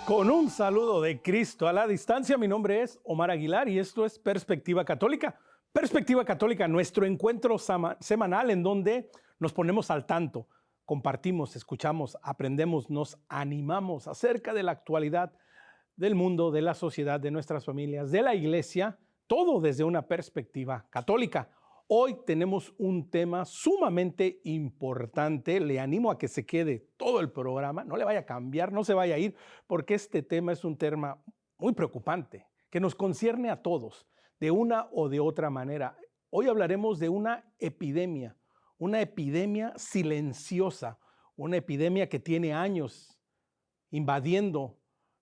Con un saludo de Cristo a la distancia, mi nombre es Omar Aguilar y esto es Perspectiva Católica. Perspectiva Católica, nuestro encuentro semanal en donde nos ponemos al tanto, compartimos, escuchamos, aprendemos, nos animamos acerca de la actualidad del mundo, de la sociedad, de nuestras familias, de la iglesia, todo desde una perspectiva católica. Hoy tenemos un tema sumamente importante. Le animo a que se quede todo el programa, no le vaya a cambiar, no se vaya a ir, porque este tema es un tema muy preocupante, que nos concierne a todos, de una o de otra manera. Hoy hablaremos de una epidemia silenciosa, una epidemia que tiene años invadiendo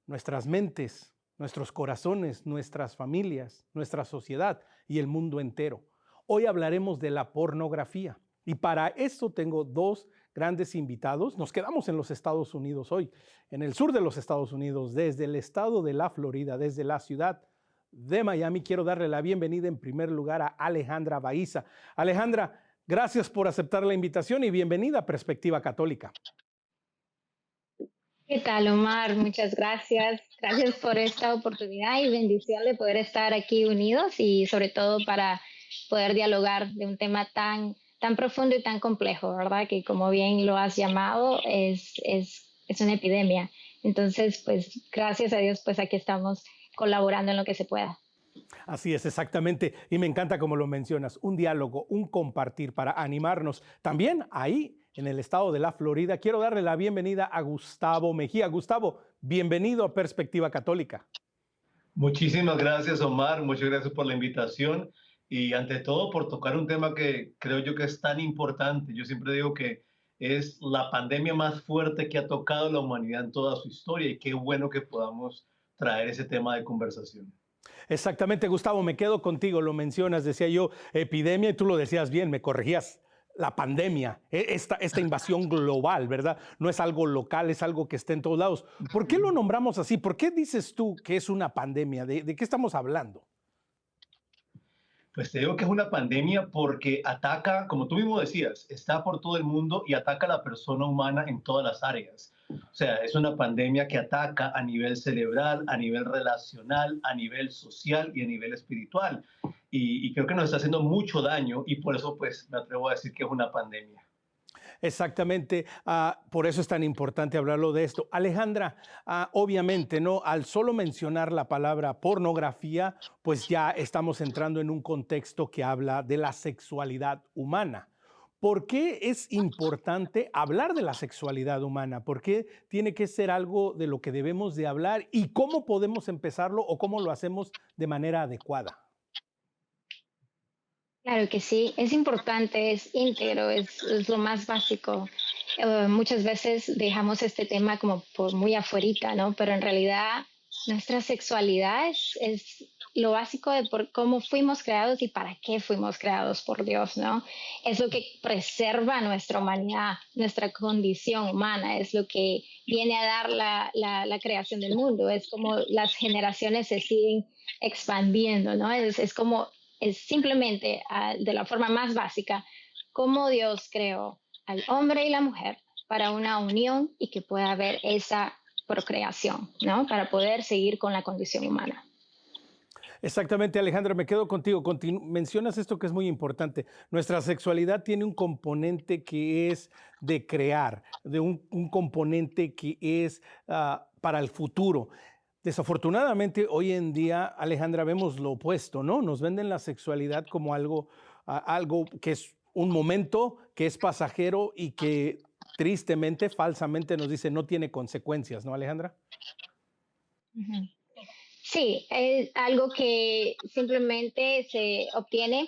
nuestras mentes, nuestros corazones, nuestras familias, nuestra sociedad y el mundo entero. Hoy hablaremos de la pornografía y para eso tengo dos grandes invitados. Nos quedamos en los Estados Unidos hoy, en el sur de los Estados Unidos, desde el estado de la Florida, desde la ciudad de Miami. Quiero darle la bienvenida en primer lugar a Alejandra Baiza. Alejandra, gracias por aceptar la invitación y bienvenida a Perspectiva Católica. ¿Qué tal, Omar? Muchas gracias. Gracias por esta oportunidad y bendición de poder estar aquí unidos y sobre todo para poder dialogar de un tema tan profundo y tan complejo, ¿verdad? Que como bien lo has llamado, es una epidemia. Entonces, pues gracias a Dios, pues aquí estamos colaborando en lo que se pueda. Así es, exactamente. Y me encanta como lo mencionas, un diálogo, un compartir para animarnos. También ahí, en el estado de la Florida, quiero darle la bienvenida a Gustavo Mejía. Gustavo, bienvenido a Perspectiva Católica. Muchísimas gracias, Omar. Muchas gracias por la invitación y ante todo por tocar un tema que creo yo que es tan importante. Yo siempre digo que es la pandemia más fuerte que ha tocado la humanidad en toda su historia y qué bueno que podamos traer ese tema de conversación. Exactamente, Gustavo, me quedo contigo, lo mencionas, decía yo, epidemia, y tú lo decías bien, me corregías, la pandemia, esta invasión global, ¿verdad? No es algo local, es algo que está en todos lados. ¿Por qué lo nombramos así? ¿Por qué dices tú que es una pandemia? ¿De qué estamos hablando? Pues te digo que es una pandemia porque ataca, como tú mismo decías, está por todo el mundo y ataca a la persona humana en todas las áreas. O sea, es una pandemia que ataca a nivel cerebral, a nivel relacional, a nivel social y a nivel espiritual. Y creo que nos está haciendo mucho daño y por eso pues me atrevo a decir que es una pandemia. Exactamente, por eso es tan importante hablarlo de esto. Alejandra, obviamente, ¿no? Al solo mencionar la palabra pornografía, pues ya estamos entrando en un contexto que habla de la sexualidad humana. ¿Por qué es importante hablar de la sexualidad humana? ¿Por qué tiene que ser algo de lo que debemos de hablar? ¿Y cómo podemos empezarlo o cómo lo hacemos de manera adecuada? Claro que sí, es importante, es íntegro, es lo más básico. Muchas veces dejamos este tema como por muy afuerita, ¿no? Pero en realidad nuestra sexualidad es lo básico de por cómo fuimos creados y para qué fuimos creados por Dios, ¿no? Es lo que preserva nuestra humanidad, nuestra condición humana, es lo que viene a dar la creación del mundo, es como las generaciones se siguen expandiendo, ¿no? Es como es simplemente de la forma más básica cómo Dios creó al hombre y la mujer para una unión y que pueda haber esa procreación, ¿no? Para poder seguir con la condición humana. Exactamente, Alejandra, me quedo contigo. Mencionas esto que es muy importante. Nuestra sexualidad tiene un componente que es de crear, de un componente que es para el futuro. Desafortunadamente, hoy en día, Alejandra, vemos lo opuesto, ¿no? Nos venden la sexualidad como algo que es un momento, que es pasajero y que tristemente, falsamente nos dice no tiene consecuencias, ¿no, Alejandra? Ujú. Sí, es algo que simplemente se obtiene,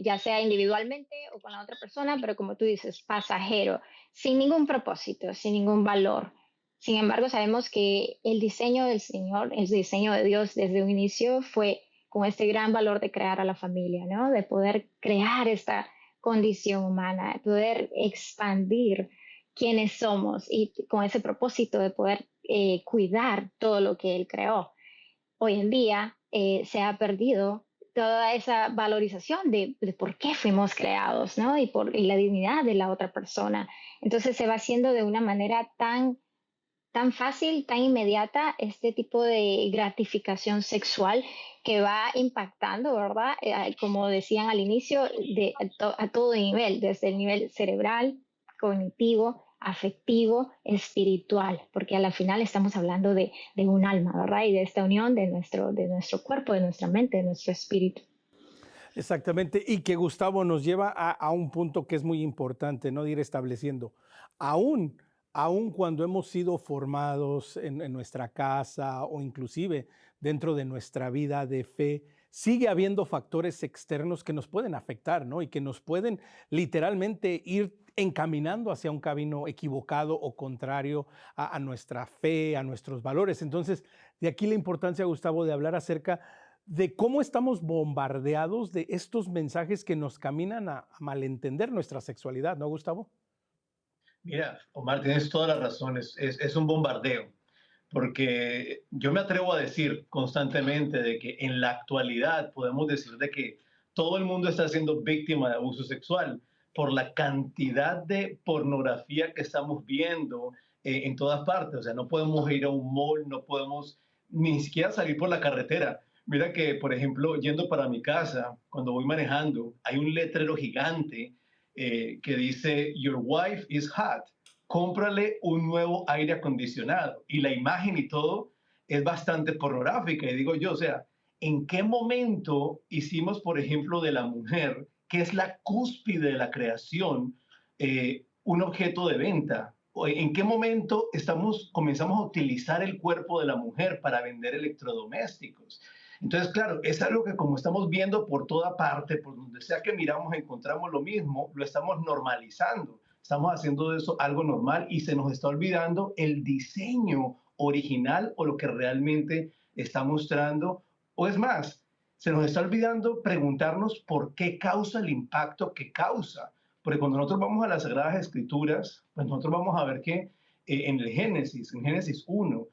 ya sea individualmente o con la otra persona, pero como tú dices, pasajero, sin ningún propósito, sin ningún valor. Sin embargo, sabemos que el diseño del Señor, el diseño de Dios desde un inicio fue con este gran valor de crear a la familia, ¿no? De poder crear esta condición humana, de poder expandir quiénes somos y con ese propósito de poder cuidar todo lo que Él creó. Hoy en día se ha perdido toda esa valorización de por qué fuimos creados, ¿no? Y la dignidad de la otra persona. Entonces se va haciendo de una manera tan tan fácil, tan inmediata, este tipo de gratificación sexual que va impactando, ¿verdad? Como decían al inicio, a todo nivel, desde el nivel cerebral, cognitivo, afectivo, espiritual, porque a la final estamos hablando de un alma, ¿verdad? Y de esta unión de nuestro cuerpo, de nuestra mente, de nuestro espíritu. Exactamente, y que Gustavo nos lleva a un punto que es muy importante, ¿no? De ir estableciendo. Aún, aún cuando hemos sido formados en nuestra casa o inclusive dentro de nuestra vida de fe, sigue habiendo factores externos que nos pueden afectar, ¿no? Y que nos pueden literalmente ir encaminando hacia un camino equivocado o contrario a nuestra fe, a nuestros valores. Entonces, de aquí la importancia, Gustavo, de hablar acerca de cómo estamos bombardeados de estos mensajes que nos caminan a malentender nuestra sexualidad, ¿no, Gustavo? Mira, Omar, tienes todas las razones. Es un bombardeo, porque yo me atrevo a decir constantemente de que en la actualidad podemos decir de que todo el mundo está siendo víctima de abuso sexual por la cantidad de pornografía que estamos viendo en todas partes. O sea, no podemos ir a un mall, no podemos ni siquiera salir por la carretera. Mira que, por ejemplo, yendo para mi casa, cuando voy manejando, hay un letrero gigante que dice, Your wife is hot, cómprale un nuevo aire acondicionado. Y la imagen y todo es bastante pornográfica. Y digo yo, o sea, ¿en qué momento hicimos, por ejemplo, de la mujer, que es la cúspide de la creación, un objeto de venta? ¿O en qué momento comenzamos a utilizar el cuerpo de la mujer para vender electrodomésticos? Entonces, claro, es algo que como estamos viendo por toda parte, por donde sea que miramos, encontramos lo mismo, lo estamos normalizando. Estamos haciendo de eso algo normal y se nos está olvidando el diseño original o lo que realmente está mostrando. O es más, se nos está olvidando preguntarnos por qué causa el impacto que causa. Porque cuando nosotros vamos a las Sagradas Escrituras, pues nosotros vamos a ver que en Génesis 1,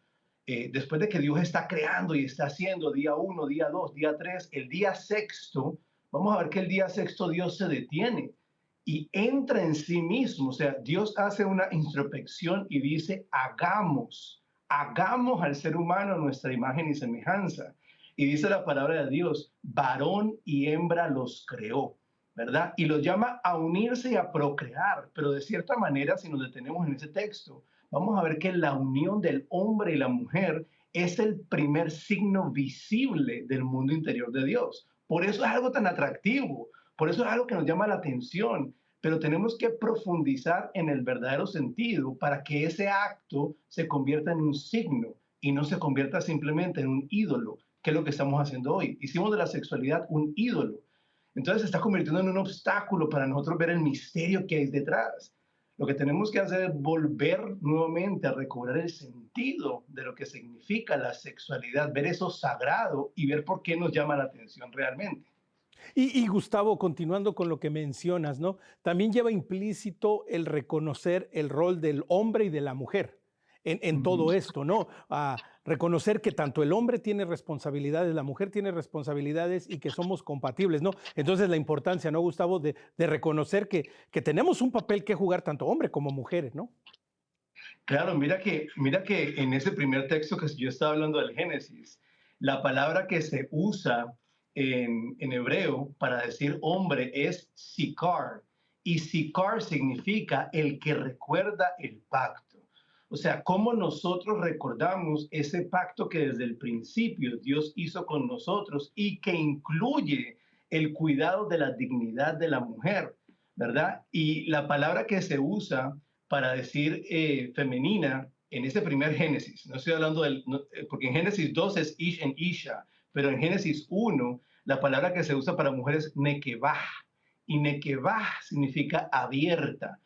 después de que Dios está creando y está haciendo día 1, día 2, día 3, el día sexto, vamos a ver que el día sexto Dios se detiene y entra en sí mismo. O sea, Dios hace una introspección y dice, hagamos al ser humano a nuestra imagen y semejanza. Y dice la palabra de Dios, varón y hembra los creó, ¿verdad? Y los llama a unirse y a procrear, pero de cierta manera, si nos detenemos en ese texto, vamos a ver que la unión del hombre y la mujer es el primer signo visible del mundo interior de Dios. Por eso es algo tan atractivo, por eso es algo que nos llama la atención, pero tenemos que profundizar en el verdadero sentido para que ese acto se convierta en un signo y no se convierta simplemente en un ídolo, que es lo que estamos haciendo hoy. Hicimos de la sexualidad un ídolo. Entonces se está convirtiendo en un obstáculo para nosotros ver el misterio que hay detrás. Lo que tenemos que hacer es volver nuevamente a recobrar el sentido de lo que significa la sexualidad, ver eso sagrado y ver por qué nos llama la atención realmente. Y Gustavo, continuando con lo que mencionas, ¿no? También lleva implícito el reconocer el rol del hombre y de la mujer en todo esto, ¿no? Reconocer que tanto el hombre tiene responsabilidades, la mujer tiene responsabilidades y que somos compatibles, ¿no? Entonces la importancia, ¿no, Gustavo? De reconocer que tenemos un papel que jugar tanto hombre como mujeres, ¿no? Claro, mira que en ese primer texto que yo estaba hablando del Génesis, la palabra que se usa en hebreo para decir hombre es sikar, y sikar significa el que recuerda el pacto. O sea, cómo nosotros recordamos ese pacto que desde el principio Dios hizo con nosotros y que incluye el cuidado de la dignidad de la mujer, ¿verdad? Y la palabra que se usa para decir femenina en ese primer Génesis, no estoy hablando porque en Génesis 2 es Ish en Isha, pero en Génesis 1 la palabra que se usa para mujeres es nekevah, y nekevah significa abierta.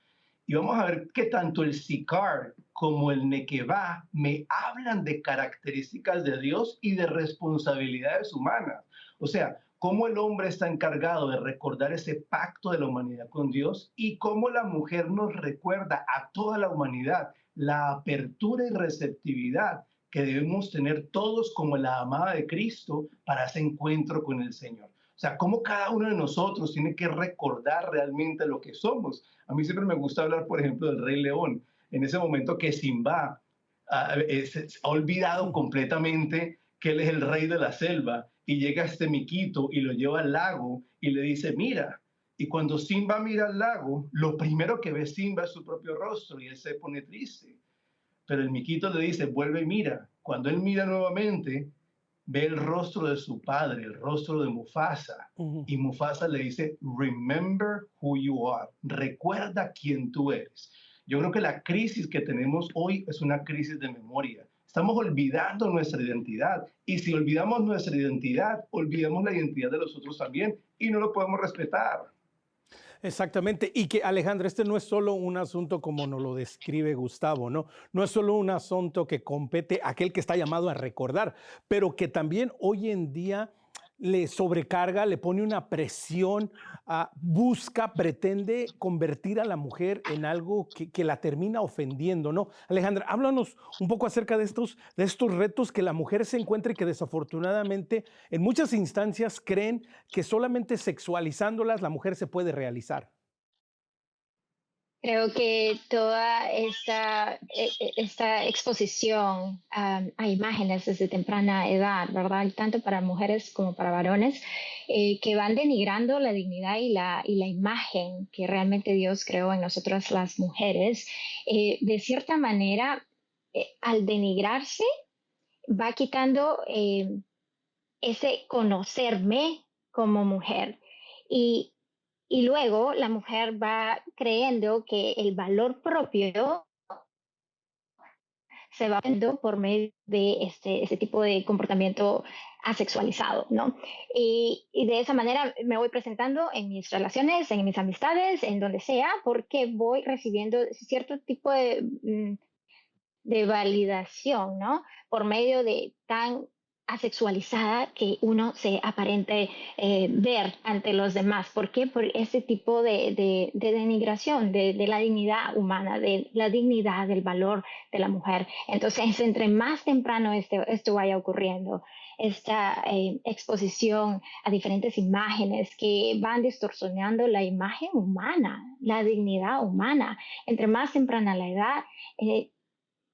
Y vamos a ver que tanto el sikar como el nekevah me hablan de características de Dios y de responsabilidades humanas. O sea, cómo el hombre está encargado de recordar ese pacto de la humanidad con Dios y cómo la mujer nos recuerda a toda la humanidad la apertura y receptividad que debemos tener todos como la amada de Cristo para ese encuentro con el Señor. O sea, cómo cada uno de nosotros tiene que recordar realmente lo que somos. A mí siempre me gusta hablar, por ejemplo, del Rey León. En ese momento que Simba se ha olvidado completamente que él es el rey de la selva y llega este miquito y lo lleva al lago y le dice, mira. Y cuando Simba mira al lago, lo primero que ve Simba es su propio rostro y él se pone triste. Pero el miquito le dice, vuelve y mira. Cuando él mira nuevamente, ve el rostro de su padre, el rostro de Mufasa. Y Mufasa le dice, remember who you are. Recuerda quién tú eres. Yo creo que la crisis que tenemos hoy es una crisis de memoria. Estamos olvidando nuestra identidad. Y si olvidamos nuestra identidad, olvidamos la identidad de los otros también y no lo podemos respetar. Exactamente, y que Alejandra, este no es solo un asunto como nos lo describe Gustavo, ¿no? No es solo un asunto que compete a aquel que está llamado a recordar, pero que también hoy en día le sobrecarga, le pone una presión, busca, pretende convertir a la mujer en algo que la termina ofendiendo, ¿no? Alejandra, háblanos un poco acerca de estos retos que la mujer se encuentra y que desafortunadamente en muchas instancias creen que solamente sexualizándolas la mujer se puede realizar. Creo que toda esta exposición a imágenes desde temprana edad, ¿verdad? Tanto para mujeres como para varones, que van denigrando la dignidad y la imagen que realmente Dios creó en nosotras las mujeres, de cierta manera, al denigrarse, va quitando ese conocerme como mujer. Y y luego la mujer va creyendo que el valor propio se va viendo por medio de este tipo de comportamiento asexualizado, ¿no? Y de esa manera me voy presentando en mis relaciones, en mis amistades, en donde sea, porque voy recibiendo cierto tipo de validación, ¿no? Por medio de tan asexualizada que uno se aparente ver ante los demás. ¿Por qué? Por ese tipo de denigración de la dignidad humana, de la dignidad, del valor de la mujer. Entonces, entre más temprano esto vaya ocurriendo, esta exposición a diferentes imágenes que van distorsionando la imagen humana, la dignidad humana, entre más temprana la edad,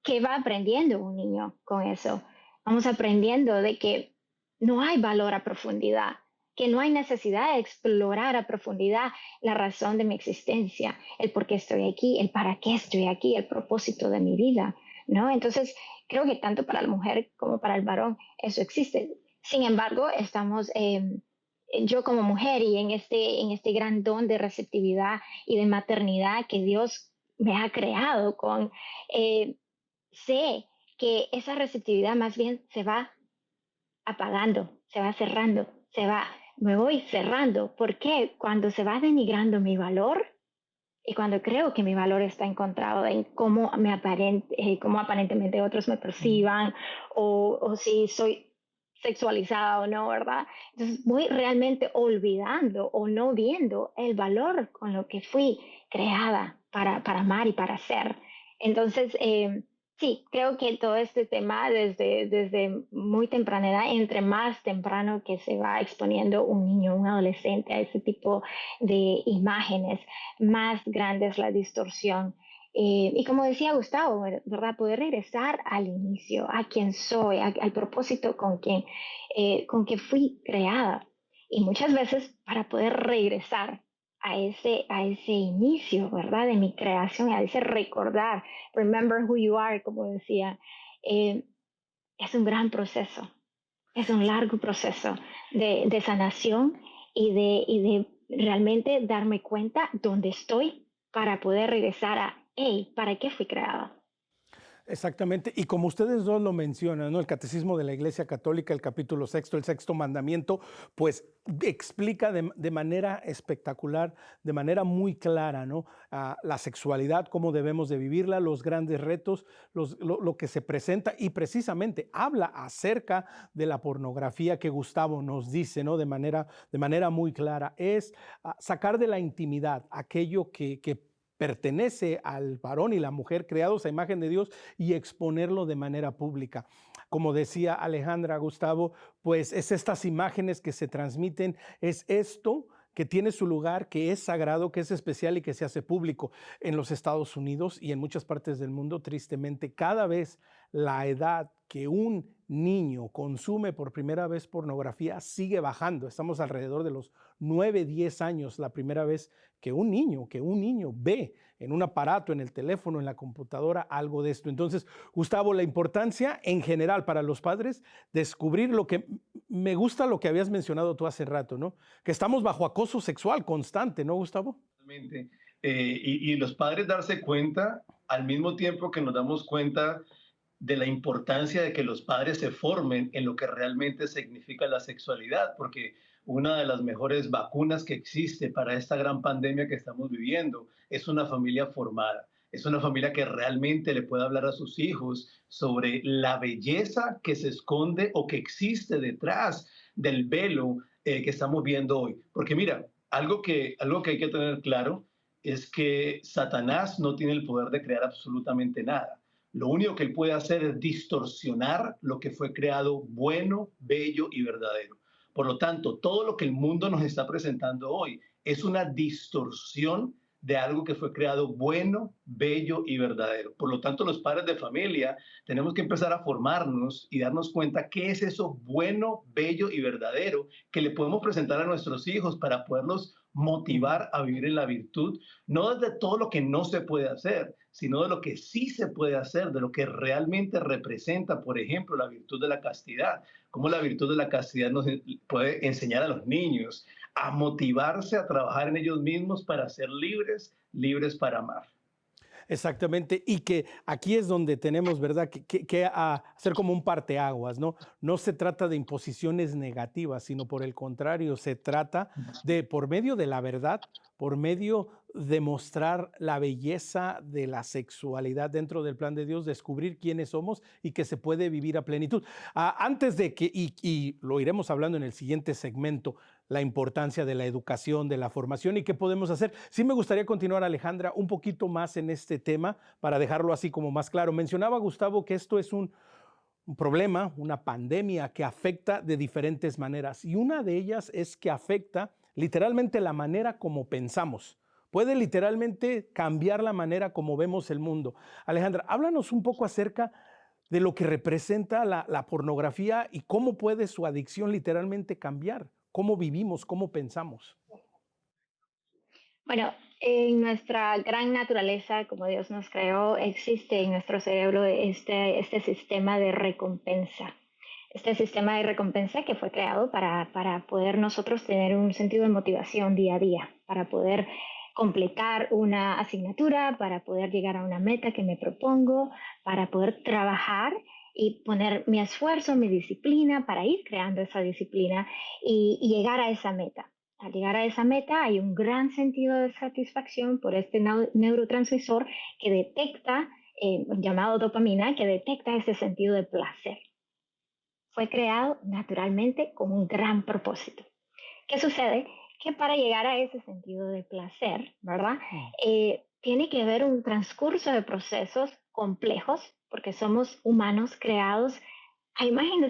¿qué va aprendiendo un niño con eso? Vamos aprendiendo de que no hay valor a profundidad, que no hay necesidad de explorar a profundidad la razón de mi existencia, el por qué estoy aquí, el para qué estoy aquí, el propósito de mi vida, ¿no? Entonces, creo que tanto para la mujer como para el varón eso existe. Sin embargo, estamos, yo como mujer y en este gran don de receptividad y de maternidad que Dios me ha creado con... sé que esa receptividad más bien se va apagando, se va cerrando, me voy cerrando. ¿Por qué? Cuando se va denigrando mi valor y cuando creo que mi valor está encontrado en cómo aparentemente otros me perciban o si soy sexualizada o no, ¿verdad? Entonces voy realmente olvidando o no viendo el valor con lo que fui creada para amar y para ser. Entonces, sí, creo que todo este tema desde muy temprana edad, entre más temprano que se va exponiendo un niño, un adolescente a ese tipo de imágenes, más grande es la distorsión. Y como decía Gustavo, ¿verdad? Poder regresar al inicio, a quien soy, al propósito con que fui creada. Y muchas veces para poder regresar a ese inicio, ¿verdad? De mi creación, a ese recordar, remember who you are, como decía, eh, es un gran proceso, es un largo proceso de sanación y de realmente darme cuenta dónde estoy para poder regresar hey, ¿para qué fui creada? Exactamente, y como ustedes dos lo mencionan, ¿no? El Catecismo de la Iglesia Católica, el capítulo sexto, el sexto mandamiento, pues explica de manera espectacular, de manera muy clara, ¿no? La sexualidad, cómo debemos de vivirla, los grandes retos, lo que se presenta y precisamente habla acerca de la pornografía que Gustavo nos dice, ¿no? De manera muy clara, es sacar de la intimidad aquello que pertenece al varón y la mujer creados a imagen de Dios y exponerlo de manera pública. Como decía Alejandra, Gustavo, pues es estas imágenes que se transmiten, es esto que tiene su lugar, que es sagrado, que es especial y que se hace público. En los Estados Unidos y en muchas partes del mundo, tristemente, cada vez la edad que un niño consume por primera vez pornografía sigue bajando. Estamos alrededor de los 9, 10 años la primera vez que un niño ve en un aparato, en el teléfono, en la computadora, algo de esto. Entonces, Gustavo, la importancia en general para los padres, descubrir lo que me gusta, lo que habías mencionado tú hace rato, ¿no? Que estamos bajo acoso sexual constante, ¿no, Gustavo? Totalmente. Y los padres darse cuenta al mismo tiempo que nos damos cuenta de la importancia de que los padres se formen en lo que realmente significa la sexualidad, porque una de las mejores vacunas que existe para esta gran pandemia que estamos viviendo es una familia formada. Es una familia que realmente le puede hablar a sus hijos sobre la belleza que se esconde o que existe detrás del velo que estamos viendo hoy. Porque mira, algo que hay que tener claro es que Satanás no tiene el poder de crear absolutamente nada. Lo único que él puede hacer es distorsionar lo que fue creado bueno, bello y verdadero. Por lo tanto, todo lo que el mundo nos está presentando hoy es una distorsión de algo que fue creado bueno, bello y verdadero. Por lo tanto, los padres de familia tenemos que empezar a formarnos y darnos cuenta qué es eso bueno, bello y verdadero que le podemos presentar a nuestros hijos para poderlos motivar a vivir en la virtud, no desde todo lo que no se puede hacer, sino de lo que sí se puede hacer, de lo que realmente representa, por ejemplo, la virtud de la castidad, cómo la virtud de la castidad nos puede enseñar a los niños a motivarse a trabajar en ellos mismos para ser libres, libres para amar. Exactamente, y que aquí es donde tenemos, ¿verdad?, que hacer como un parteaguas, ¿no? No se trata de imposiciones negativas, sino por el contrario, se trata de, por medio de la verdad, por medio de mostrar la belleza de la sexualidad dentro del plan de Dios, descubrir quiénes somos y que se puede vivir a plenitud. Antes de que, y lo iremos hablando en el siguiente segmento, la importancia de la educación, de la formación y qué podemos hacer. Sí me gustaría continuar, Alejandra, un poquito más en este tema para dejarlo así como más claro. Mencionaba Gustavo que esto es un problema, una pandemia que afecta de diferentes maneras y una de ellas es que afecta literalmente la manera como pensamos. Puede literalmente cambiar la manera como vemos el mundo. Alejandra, háblanos un poco acerca de lo que representa la pornografía y cómo puede su adicción literalmente cambiar, cómo vivimos, cómo pensamos. Bueno, en nuestra gran naturaleza, como Dios nos creó, existe en nuestro cerebro este sistema de recompensa. Este sistema de recompensa que fue creado para poder nosotros tener un sentido de motivación día a día, para poder completar una asignatura, para poder llegar a una meta que me propongo, para poder trabajar y poner mi esfuerzo, mi disciplina para ir creando esa disciplina y llegar a esa meta. Al llegar a esa meta hay un gran sentido de satisfacción por este neurotransmisor que detecta, llamado dopamina, que detecta ese sentido de placer. Fue creado naturalmente con un gran propósito. ¿Qué sucede? Que para llegar a ese sentido de placer, ¿verdad? Tiene que haber un transcurso de procesos complejos, porque somos humanos creados a imagen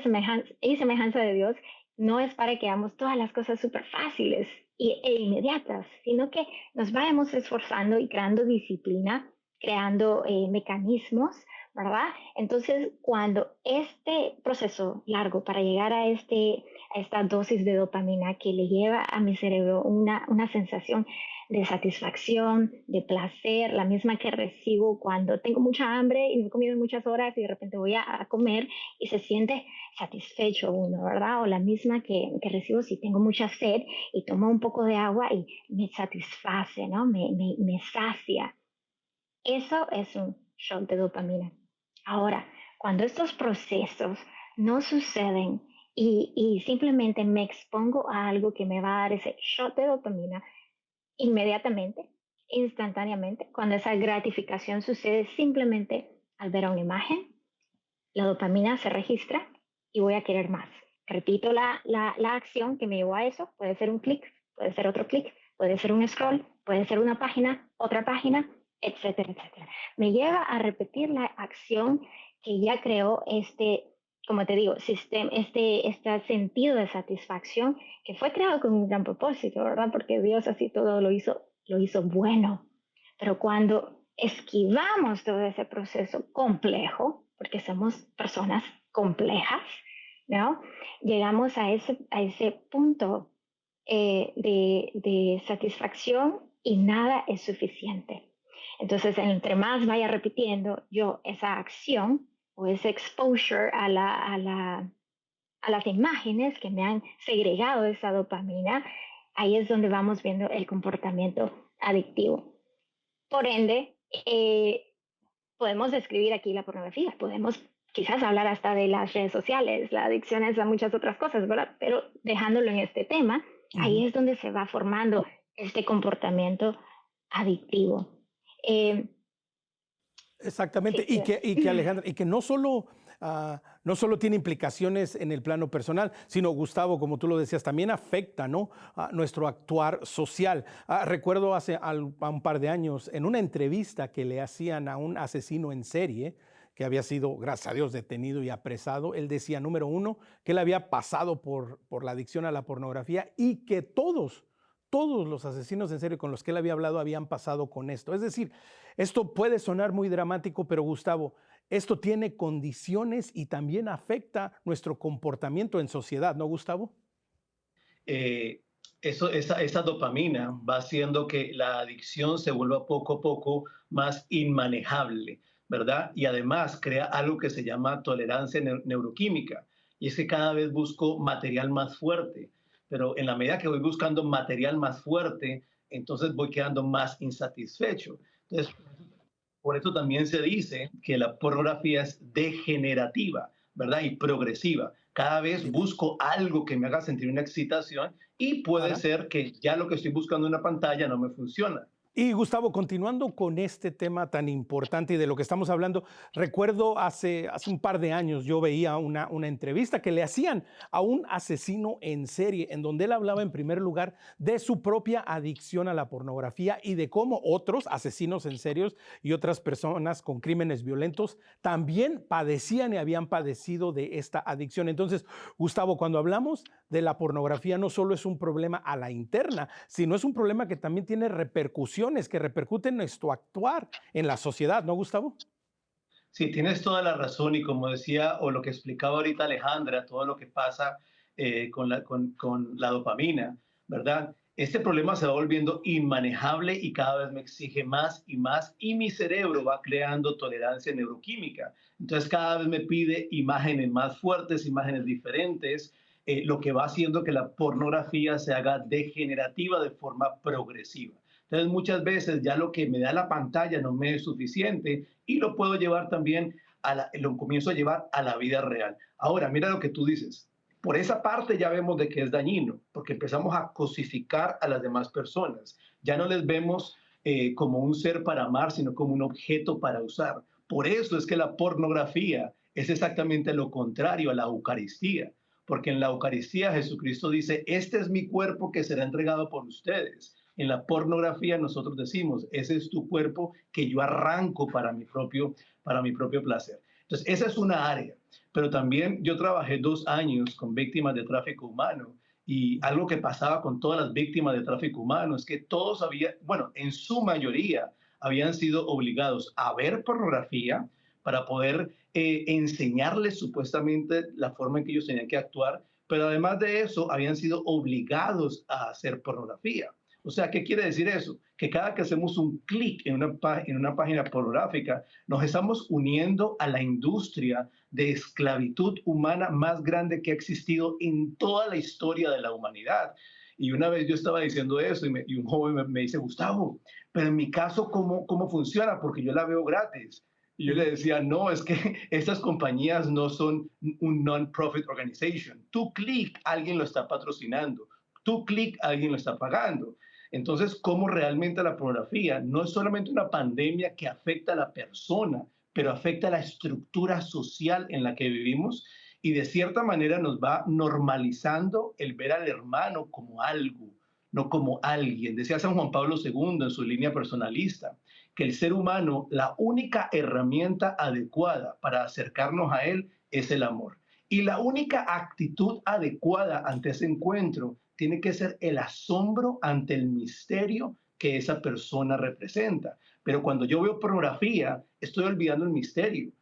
y semejanza de Dios. No es para que hagamos todas las cosas súper fáciles e inmediatas, sino que nos vayamos esforzando y creando disciplina, creando mecanismos, ¿verdad? Entonces, cuando este proceso largo para llegar a esta dosis de dopamina que le lleva a mi cerebro una sensación de satisfacción, de placer, la misma que recibo cuando tengo mucha hambre y no he comido en muchas horas y de repente voy a comer y se siente satisfecho uno, ¿verdad? O la misma que recibo si tengo mucha sed y tomo un poco de agua y me satisface, ¿no? Me sacia. Eso es un shot de dopamina. Ahora, cuando estos procesos no suceden y simplemente me expongo a algo que me va a dar ese shot de dopamina inmediatamente, instantáneamente, cuando esa gratificación sucede simplemente al ver a una imagen, la dopamina se registra y voy a querer más. Repito la acción que me llevó a eso, puede ser un clic, puede ser otro clic, puede ser un scroll, puede ser una página, otra página, etcétera, etcétera. Me lleva a repetir la acción que ya creó este como te digo, este sentido de satisfacción que fue creado con un gran propósito, ¿verdad? Porque Dios así todo lo hizo bueno. Pero cuando esquivamos todo ese proceso complejo, porque somos personas complejas, ¿no? Llegamos a ese punto de satisfacción y nada es suficiente. Entonces, entre más vaya repitiendo yo esa acción o ese exposure a las imágenes que me han segregado esa dopamina, ahí es donde vamos viendo el comportamiento adictivo. Por ende, podemos describir aquí la pornografía, podemos quizás hablar hasta de las redes sociales, la adicción es a muchas otras cosas, ¿verdad? Pero dejándolo en este tema, ahí Ujú. es donde se va formando este comportamiento adictivo. Eh, Exactamente, sí, y que Alejandra, y que no solo tiene implicaciones en el plano personal, sino Gustavo, como tú lo decías, también afecta, ¿no? A nuestro actuar social. Recuerdo a un par de años, en una entrevista que le hacían a un asesino en serie, que había sido, gracias a Dios, detenido y apresado, él decía, número uno, que él había pasado por la adicción a la pornografía y que todos los asesinos en serie con los que él había hablado habían pasado con esto. Es decir, esto puede sonar muy dramático, pero Gustavo, esto tiene condiciones y también afecta nuestro comportamiento en sociedad, ¿no, Gustavo? eh, esa dopamina va haciendo que la adicción se vuelva poco a poco más inmanejable, ¿verdad? Y además crea algo que se llama tolerancia neuroquímica. Y es que cada vez busco material más fuerte, pero en la medida que voy buscando material más fuerte, entonces voy quedando más insatisfecho. Entonces, por eso también se dice que la pornografía es degenerativa, ¿verdad? Y progresiva. Cada vez busco algo que me haga sentir una excitación y puede Ajá. ser que ya lo que estoy buscando en una pantalla no me funciona. Y Gustavo, continuando con este tema tan importante y de lo que estamos hablando, recuerdo hace un par de años yo veía una entrevista que le hacían a un asesino en serie, en donde él hablaba en primer lugar de su propia adicción a la pornografía y de cómo otros asesinos en serios y otras personas con crímenes violentos también padecían y habían padecido de esta adicción. Entonces, Gustavo, cuando hablamos de la pornografía, no solo es un problema a la interna, sino es un problema que también tiene repercusiones, que repercuten en nuestro actuar en la sociedad, ¿no, Gustavo? Sí, tienes toda la razón y como decía o lo que explicaba ahorita Alejandra, todo lo que pasa con la dopamina, ¿verdad? Este problema se va volviendo inmanejable y cada vez me exige más y más y mi cerebro va creando tolerancia neuroquímica. Entonces cada vez me pide imágenes más fuertes, imágenes diferentes, lo que va haciendo que la pornografía se haga degenerativa de forma progresiva. Entonces muchas veces ya lo que me da la pantalla no me es suficiente y lo puedo llevar también lo comienzo a llevar a la vida real. Ahora, mira lo que tú dices. Por esa parte ya vemos de que es dañino, porque empezamos a cosificar a las demás personas. Ya no les vemos como un ser para amar, sino como un objeto para usar. Por eso es que la pornografía es exactamente lo contrario a la Eucaristía, porque en la Eucaristía Jesucristo dice, este es mi cuerpo que será entregado por ustedes. En la pornografía nosotros decimos, ese es tu cuerpo que yo arranco para mi propio placer. Entonces, esa es una área. Pero también yo trabajé 2 años con víctimas de tráfico humano y algo que pasaba con todas las víctimas de tráfico humano es que todos habían, bueno, en su mayoría habían sido obligados a ver pornografía para poder enseñarles supuestamente la forma en que ellos tenían que actuar, pero además de eso habían sido obligados a hacer pornografía. O sea, ¿qué quiere decir eso? Que cada que hacemos un clic en una página pornográfica, nos estamos uniendo a la industria de esclavitud humana más grande que ha existido en toda la historia de la humanidad. Y una vez yo estaba diciendo eso y un joven me dice, Gustavo, pero en mi caso, ¿cómo funciona? Porque yo la veo gratis. Y yo le decía, no, es que estas compañías no son un non-profit organization. Tu clic, alguien lo está patrocinando. Tu clic, alguien lo está pagando. Entonces, cómo realmente la pornografía no es solamente una pandemia que afecta a la persona, pero afecta a la estructura social en la que vivimos y de cierta manera nos va normalizando el ver al hermano como algo, no como alguien. Decía San Juan Pablo II en su línea personalista, que el ser humano, la única herramienta adecuada para acercarnos a él es el amor. Y la única actitud adecuada ante ese encuentro tiene que ser el asombro ante el misterio que esa persona representa. Pero cuando yo veo pornografía, estoy olvidando el misterio.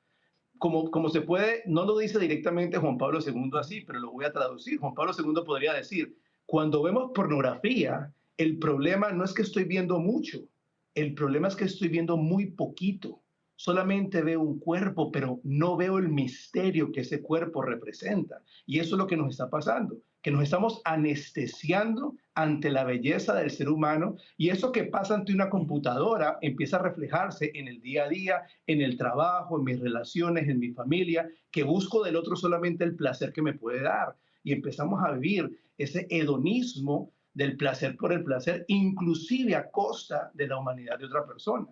Como se puede, no lo dice directamente Juan Pablo II así, pero lo voy a traducir. Juan Pablo II podría decir, cuando vemos pornografía, el problema no es que estoy viendo mucho, el problema es que estoy viendo muy poquito. Solamente veo un cuerpo, pero no veo el misterio que ese cuerpo representa. Y eso es lo que nos está pasando, que nos estamos anestesiando ante la belleza del ser humano, y eso que pasa ante una computadora empieza a reflejarse en el día a día, en el trabajo, en mis relaciones, en mi familia, que busco del otro solamente el placer que me puede dar. Y empezamos a vivir ese hedonismo del placer por el placer, inclusive a costa de la humanidad de otra persona.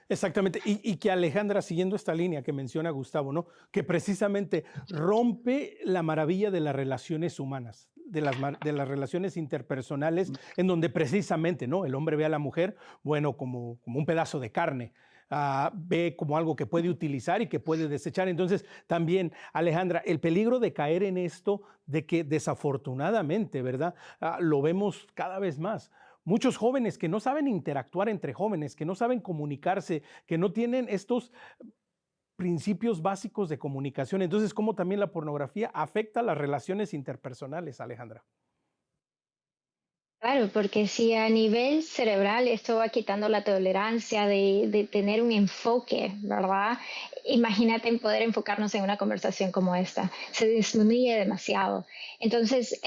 Exactamente, y que Alejandra, siguiendo esta línea que menciona Gustavo, ¿no? Que precisamente rompe la maravilla de las relaciones humanas, de las relaciones interpersonales, en donde precisamente, ¿no? El hombre ve a la mujer, bueno, como un pedazo de carne, ve como algo que puede utilizar y que puede desechar. Entonces, también, Alejandra, el peligro de caer en esto, de que desafortunadamente, ¿verdad? Lo vemos cada vez más. Muchos jóvenes que no saben interactuar entre jóvenes, que no saben comunicarse, que no tienen estos principios básicos de comunicación. Entonces, ¿cómo también la pornografía afecta las relaciones interpersonales, Alejandra? Claro, porque si a nivel cerebral esto va quitando la tolerancia de tener un enfoque, ¿verdad? Imagínate en poder enfocarnos en una conversación como esta. Se disminuye demasiado. Entonces,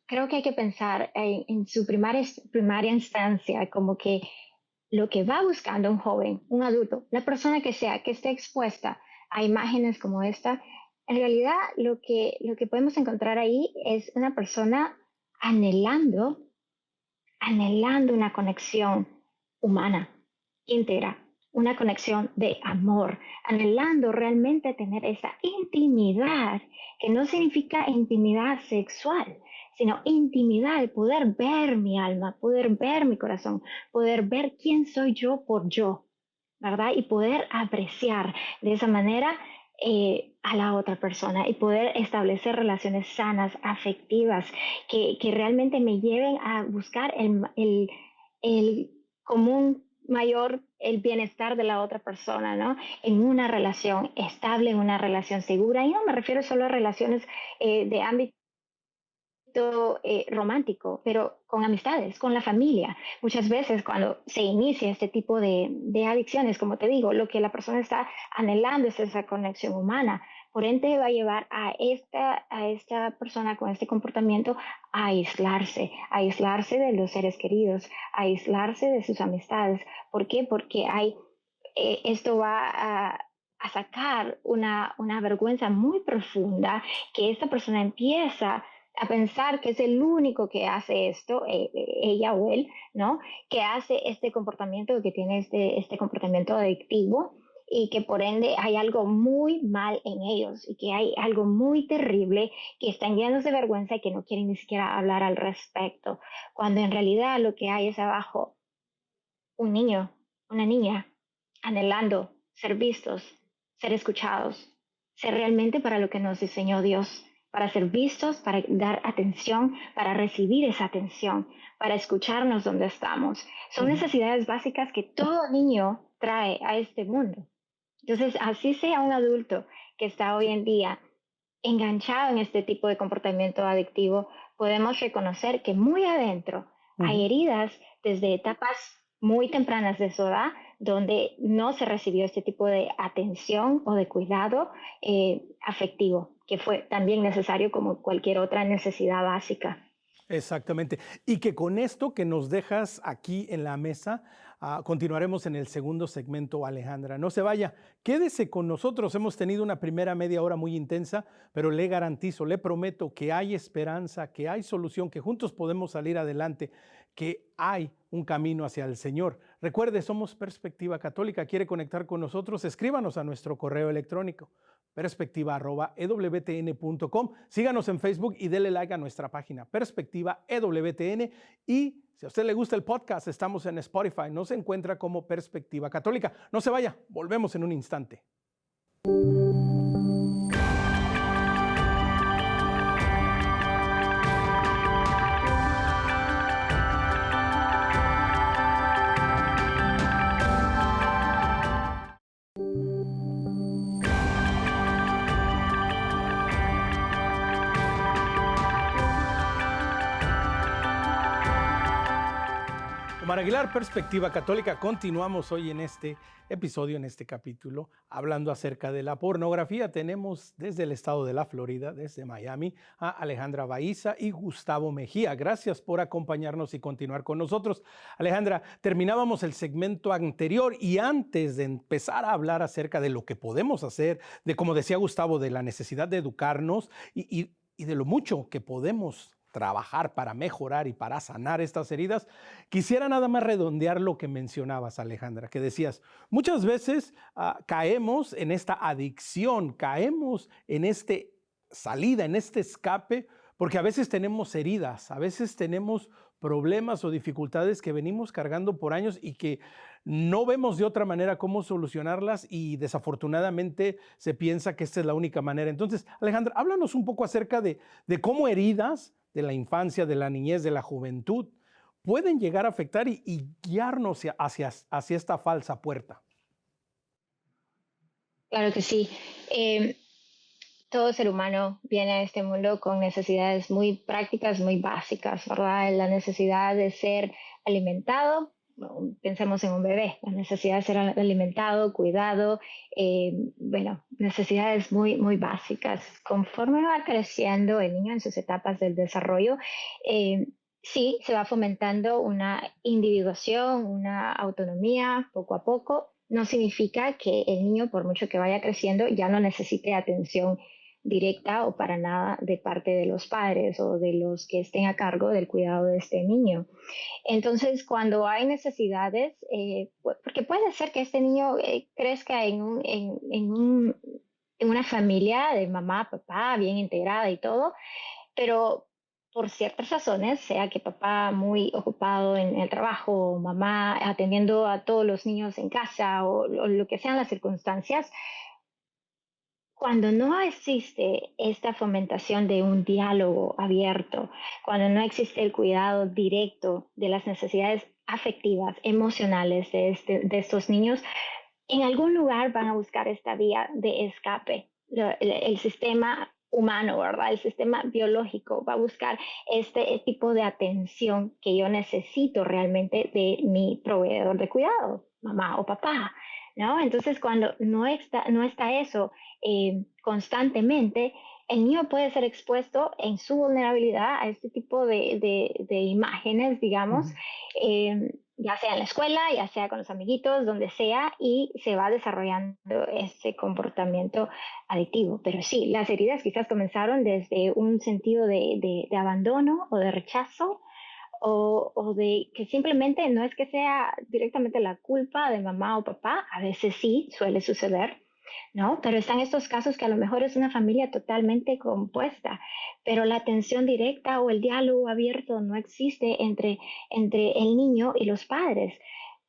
creo que hay que pensar en su primaria instancia, como que lo que va buscando un joven, un adulto, la persona que sea, que esté expuesta a imágenes como esta, en realidad lo que podemos encontrar ahí es una persona anhelando, anhelando una conexión humana, íntegra, una conexión de amor, anhelando realmente tener esa intimidad, que no significa intimidad sexual, sino intimidad, el poder ver mi alma, poder ver mi corazón, poder ver quién soy yo por yo, ¿verdad? Y poder apreciar de esa manera a la otra persona y poder establecer relaciones sanas, afectivas, que realmente me lleven a buscar el común mayor, el bienestar de la otra persona, ¿no? En una relación estable, en una relación segura. Y no me refiero solo a relaciones de ámbito romántico, pero con amistades, con la familia. Muchas veces cuando se inicia este tipo de adicciones, como te digo, lo que la persona está anhelando es esa conexión humana. Por ende, va a llevar a esta persona con este comportamiento a aislarse de los seres queridos, a aislarse de sus amistades. ¿Por qué? Porque esto va a sacar una vergüenza muy profunda que esta persona empieza a pensar que es el único que hace esto, ella o él, ¿no? Que hace este comportamiento, que tiene este comportamiento adictivo y que por ende hay algo muy mal en ellos y que hay algo muy terrible, que están llenos de vergüenza y que no quieren ni siquiera hablar al respecto, cuando en realidad lo que hay es abajo un niño, una niña, anhelando ser vistos, ser escuchados, ser realmente para lo que nos diseñó Dios, para ser vistos, para dar atención, para recibir esa atención, para escucharnos donde estamos. Son necesidades básicas que todo niño trae a este mundo. Entonces, así sea un adulto que está hoy en día enganchado en este tipo de comportamiento adictivo, podemos reconocer que muy adentro hay Ujú. heridas desde etapas muy tempranas de su edad donde no se recibió este tipo de atención o de cuidado afectivo, que fue también necesario como cualquier otra necesidad básica. Exactamente. Y que con esto que nos dejas aquí en la mesa, continuaremos en el segundo segmento, Alejandra. No se vaya, quédese con nosotros. Hemos tenido una primera media hora muy intensa, pero le garantizo, le prometo que hay esperanza, que hay solución, que juntos podemos salir adelante, que hay un camino hacia el Señor. Recuerde, somos Perspectiva Católica. ¿Quiere conectar con nosotros? Escríbanos a nuestro correo electrónico perspectiva@ewtn.com. Síganos en Facebook y dele like a nuestra página Perspectiva EWTN. Y si a usted le gusta el podcast, estamos en Spotify. Nos encuentra como Perspectiva Católica. No se vaya, volvemos en un instante. Omar Aguilar, Perspectiva Católica. Continuamos hoy en este episodio, en este capítulo, hablando acerca de la pornografía. Tenemos desde el estado de la Florida, desde Miami, a Alejandra Baiza y Gustavo Mejía. Gracias por acompañarnos y continuar con nosotros. Alejandra, terminábamos el segmento anterior y antes de empezar a hablar acerca de lo que podemos hacer, de, como decía Gustavo, de la necesidad de educarnos y de lo mucho que podemos trabajar para mejorar y para sanar estas heridas, quisiera nada más redondear lo que mencionabas, Alejandra, que decías, muchas veces caemos en esta adicción, caemos en este salida, en este escape, porque a veces tenemos heridas, a veces tenemos problemas o dificultades que venimos cargando por años y que no vemos de otra manera cómo solucionarlas y desafortunadamente se piensa que esta es la única manera. Entonces, Alejandra, háblanos un poco acerca de cómo heridas de la infancia, de la niñez, de la juventud, pueden llegar a afectar y guiarnos hacia esta falsa puerta. Claro que sí. Todo ser humano viene a este mundo con necesidades muy prácticas, muy básicas, ¿verdad? La necesidad de ser alimentado, bueno, pensemos en un bebé, la necesidad de ser alimentado, cuidado, necesidades muy, muy básicas. Conforme va creciendo el niño en sus etapas del desarrollo, sí, se va fomentando una individuación, una autonomía poco a poco. No significa que el niño, por mucho que vaya creciendo, ya no necesite atención directa o para nada de parte de los padres o de los que estén a cargo del cuidado de este niño. Entonces, cuando hay necesidades, porque puede ser que este niño crezca en una familia de mamá, papá, bien integrada y todo, pero por ciertas razones, sea que papá muy ocupado en el trabajo, mamá atendiendo a todos los niños en casa o lo que sean las circunstancias, cuando no existe esta fomentación de un diálogo abierto, cuando no existe el cuidado directo de las necesidades afectivas, emocionales de estos niños, en algún lugar van a buscar esta vía de escape. El sistema humano, ¿verdad? El sistema biológico va a buscar este tipo de atención que yo necesito realmente de mi proveedor de cuidado, mamá o papá, ¿no? Entonces, cuando no está eso constantemente, el niño puede ser expuesto en su vulnerabilidad a este tipo de imágenes, digamos, ya sea en la escuela, ya sea con los amiguitos, donde sea, y se va desarrollando ese comportamiento adictivo. Pero sí, las heridas quizás comenzaron desde un sentido de abandono o de rechazo, o de que simplemente no es que sea directamente la culpa de mamá o papá, a veces sí suele suceder, ¿no? Pero están estos casos que a lo mejor es una familia totalmente compuesta, pero la atención directa o el diálogo abierto no existe entre el niño y los padres.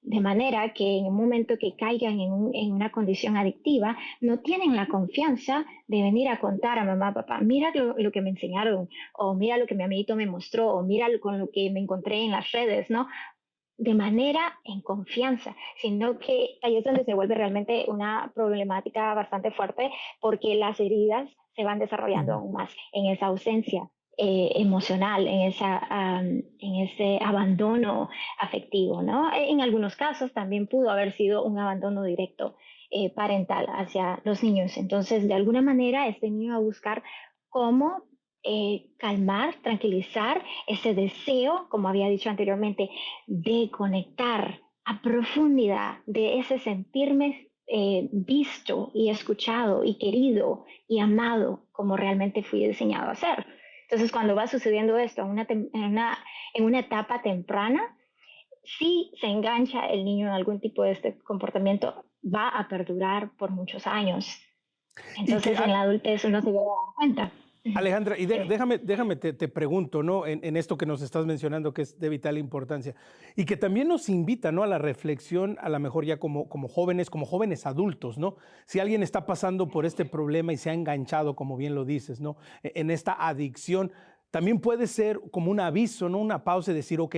De manera que en un momento que caigan en una condición adictiva, no tienen la confianza de venir a contar a mamá, papá, mira lo que me enseñaron, o mira lo que mi amiguito me mostró, o mira con lo que me encontré en las redes, ¿no? De manera en confianza, sino que ahí es donde se vuelve realmente una problemática bastante fuerte porque las heridas se van desarrollando aún más en esa ausencia emocional, en ese abandono afectivo, ¿no? En algunos casos también pudo haber sido un abandono directo parental hacia los niños. Entonces, de alguna manera, este niño va a buscar cómo calmar, tranquilizar ese deseo, como había dicho anteriormente, de conectar a profundidad, de ese sentirme visto y escuchado y querido y amado como realmente fui diseñado a ser. Entonces, cuando va sucediendo esto en una etapa temprana, si se engancha el niño en algún tipo de este comportamiento, va a perdurar por muchos años. Entonces, en la adultez uno se va a dar cuenta. Alejandra, y déjame te pregunto, ¿no? En esto que nos estás mencionando, que es de vital importancia, y que también nos invita, ¿no? A la reflexión, a lo mejor ya como jóvenes adultos, ¿no? Si alguien está pasando por este problema y se ha enganchado, como bien lo dices, ¿no? En esta adicción, también puede ser como un aviso, ¿no? Una pausa y decir, ok,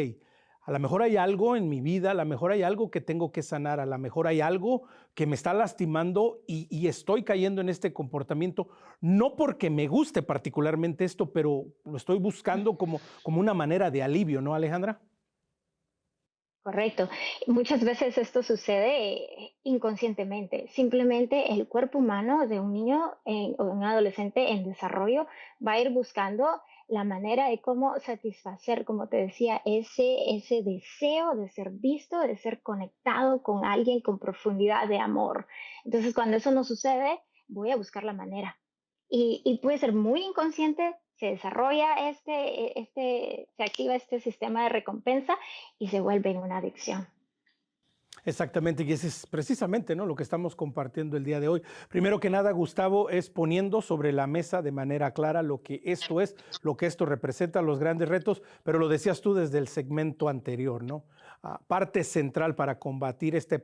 a lo mejor hay algo en mi vida, a lo mejor hay algo que tengo que sanar, a lo mejor hay algo que me está lastimando y estoy cayendo en este comportamiento, no porque me guste particularmente esto, pero lo estoy buscando como una manera de alivio, ¿no, Alejandra? Correcto. Muchas veces esto sucede inconscientemente. Simplemente el cuerpo humano de un niño o un adolescente en desarrollo va a ir buscando la manera de cómo satisfacer, como te decía, ese deseo de ser visto, de ser conectado con alguien con profundidad de amor. Entonces, cuando eso no sucede, voy a buscar la manera. Y puede ser muy inconsciente, se desarrolla se activa este sistema de recompensa y se vuelve en una adicción. Exactamente, y ese es precisamente, ¿no?, lo que estamos compartiendo el día de hoy. Primero que nada, Gustavo, es poniendo sobre la mesa de manera clara lo que esto es, lo que esto representa, los grandes retos, pero lo decías tú desde el segmento anterior, ¿no? Parte central para combatir esta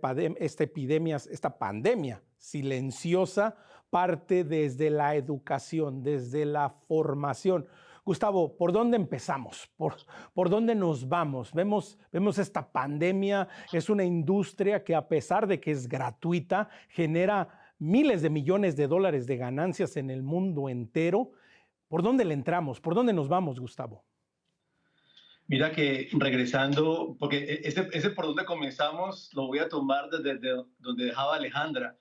pandemia silenciosa, parte desde la educación, desde la formación. Gustavo, ¿por dónde empezamos? ¿Por dónde nos vamos? Vemos esta pandemia, es una industria que a pesar de que es gratuita, genera miles de millones de dólares de ganancias en el mundo entero. ¿Por dónde le entramos? ¿Por dónde nos vamos, Gustavo? Mira que regresando, porque ese por donde comenzamos lo voy a tomar desde donde dejaba Alejandra,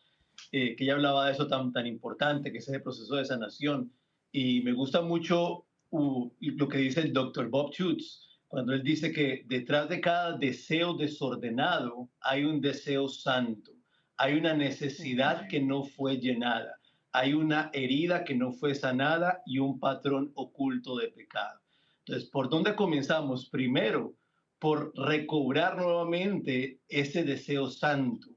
que ella hablaba de eso tan importante, que es el proceso de sanación. Y me gusta mucho lo que dice el doctor Bob Schutz, cuando él dice que detrás de cada deseo desordenado hay un deseo santo, hay una necesidad que no fue llenada, hay una herida que no fue sanada y un patrón oculto de pecado. Entonces, ¿por dónde comenzamos? Primero, por recobrar nuevamente ese deseo santo,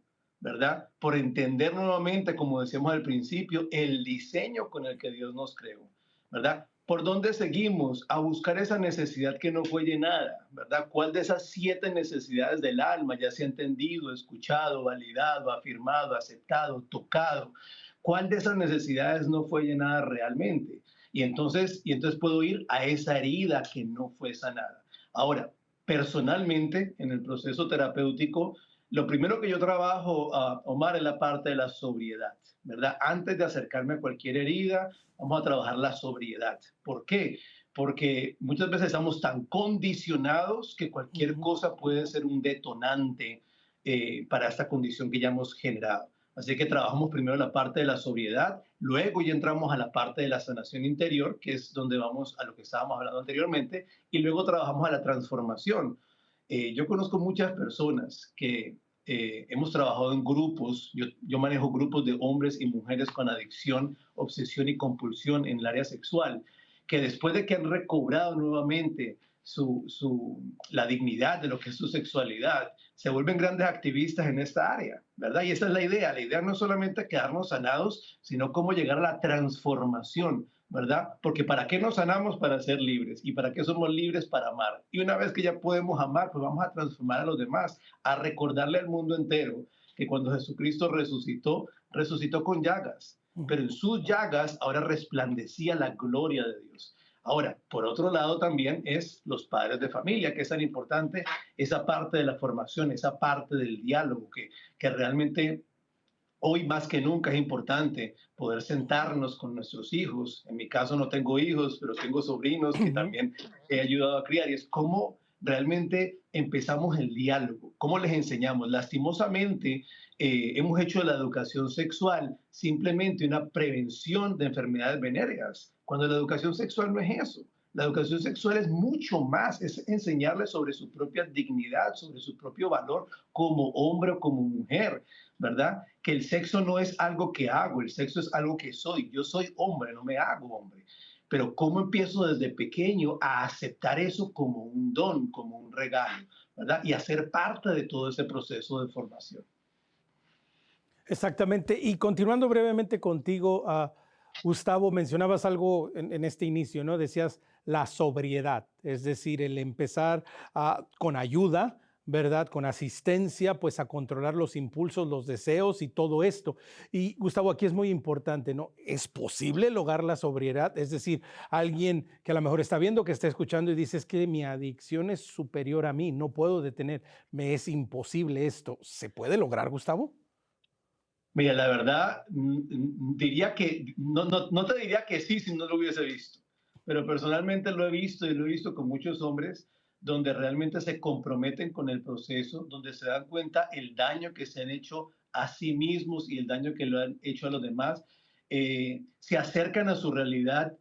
¿verdad? Por entender nuevamente, como decíamos al principio, el diseño con el que Dios nos creó, ¿verdad? ¿Por dónde seguimos? A buscar esa necesidad que no fue llenada, ¿verdad? ¿Cuál de esas 7 necesidades del alma ya se ha entendido, escuchado, validado, afirmado, aceptado, tocado? ¿Cuál de esas necesidades no fue llenada realmente? Y entonces puedo ir a esa herida que no fue sanada. Ahora, personalmente, en el proceso terapéutico, lo primero que yo trabajo, Omar, es la parte de la sobriedad, ¿verdad? Antes de acercarme a cualquier herida, vamos a trabajar la sobriedad. ¿Por qué? Porque muchas veces estamos tan condicionados que cualquier Ujú. cosa puede ser un detonante para esta condición que ya hemos generado. Así que trabajamos primero la parte de la sobriedad, luego ya entramos a la parte de la sanación interior, que es donde vamos a lo que estábamos hablando anteriormente, y luego trabajamos a la transformación. Yo conozco muchas personas que hemos trabajado en grupos, yo manejo grupos de hombres y mujeres con adicción, obsesión y compulsión en el área sexual, que después de que han recobrado nuevamente la dignidad de lo que es su sexualidad, se vuelven grandes activistas en esta área, ¿verdad? Y esa es la idea. La idea no es solamente quedarnos sanados, sino cómo llegar a la transformación, ¿verdad? Porque ¿para qué nos sanamos? Para ser libres. ¿Y para qué somos libres? Para amar. Y una vez que ya podemos amar, pues vamos a transformar a los demás, a recordarle al mundo entero que cuando Jesucristo resucitó, resucitó con llagas, pero en sus llagas ahora resplandecía la gloria de Dios. Ahora, por otro lado también es los padres de familia, que es tan importante esa parte de la formación, esa parte del diálogo, que realmente hoy más que nunca es importante poder sentarnos con nuestros hijos. En mi caso no tengo hijos, pero tengo sobrinos que Ujú. también he ayudado a criar. Y es cómo realmente empezamos el diálogo, cómo les enseñamos. Lastimosamente, hemos hecho de la educación sexual simplemente una prevención de enfermedades venéreas, cuando la educación sexual no es eso. La educación sexual es mucho más, es enseñarles sobre su propia dignidad, sobre su propio valor como hombre o como mujer, ¿verdad? Que el sexo no es algo que hago, el sexo es algo que soy. Yo soy hombre, no me hago hombre. Pero ¿cómo empiezo desde pequeño a aceptar eso como un don, como un regalo, ¿verdad? Y a ser parte de todo ese proceso de formación. Exactamente. Y continuando brevemente contigo, Gustavo, mencionabas algo en este inicio, ¿no? Decías la sobriedad, es decir, el empezar con ayuda, ¿verdad? Con asistencia, pues a controlar los impulsos, los deseos y todo esto. Y Gustavo, aquí es muy importante, ¿no? ¿Es posible lograr la sobriedad? Es decir, alguien que a lo mejor está viendo, que está escuchando y dice, es que mi adicción es superior a mí, no puedo detener, me es imposible esto. ¿Se puede lograr, Gustavo? Mira, la verdad, diría que, no te diría que sí si no lo hubiese visto, pero personalmente lo he visto y lo he visto con muchos hombres donde realmente se comprometen con el proceso, donde se dan cuenta el daño que se han hecho a sí mismos y el daño que lo han hecho a los demás, se acercan a su realidad,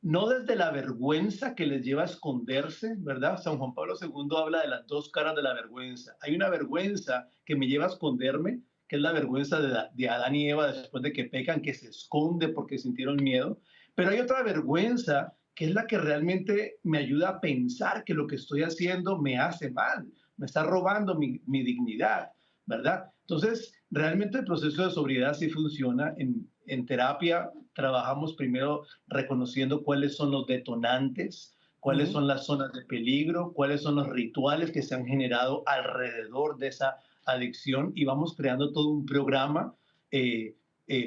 no desde la vergüenza que les lleva a esconderse, ¿verdad? San Juan Pablo II habla de las dos caras de la vergüenza. Hay una vergüenza que me lleva a esconderme, que es la vergüenza de Adán y Eva después de que pecan, que se esconde porque sintieron miedo. Pero hay otra vergüenza que es la que realmente me ayuda a pensar que lo que estoy haciendo me hace mal, me está robando mi dignidad, ¿verdad? Entonces, realmente el proceso de sobriedad sí funciona. En terapia trabajamos primero reconociendo cuáles son los detonantes, cuáles son las zonas de peligro, cuáles son los rituales que se han generado alrededor de esa adicción y vamos creando todo un programa